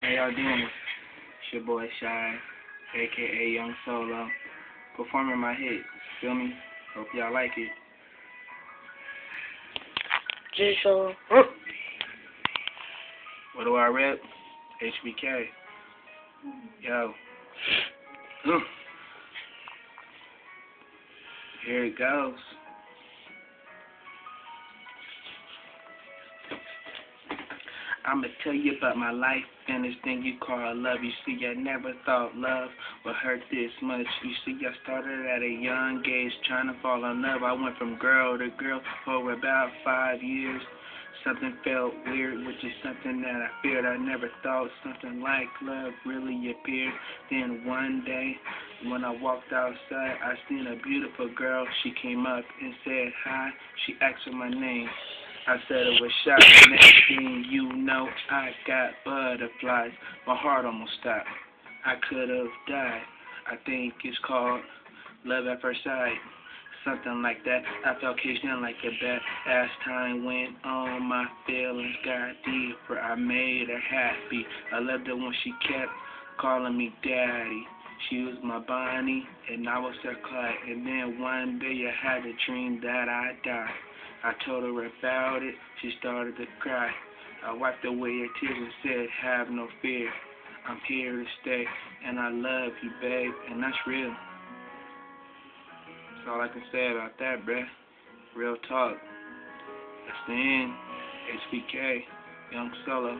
How y'all doing? It's your boy Shy, aka Young Solo, performing my hit. Feel me? Hope y'all like it. G Solo. What do I rep? HBK. Yo. Here it goes. I'ma tell you about my life and this thing you call love. You see, I never thought love would hurt this much. You see, I started at a young age trying to fall in love. I went from girl to girl for about 5 years. Something felt weird, which is something that I feared. I never thought something like love really appeared. Then one day, when I walked outside, I seen a beautiful girl. She came up and said hi. She asked for my name. I said it was shot. Next thing you know, I got butterflies. My heart almost stopped. I could have died. I think it's called love at first sight. Something like that. I felt kissing like a bat. As time went on, my feelings got deeper. I made her happy. I loved her when she kept calling me daddy. She was my Bonnie, and I was her Clyde. And then one day I had a dream that I died. I told her about it. She started to cry. I wiped away her tears and said, have no fear. I'm here to stay, and I love you, babe. And that's real. That's all I can say about that, bruh. Real talk. That's the end. HBK, Young Solo.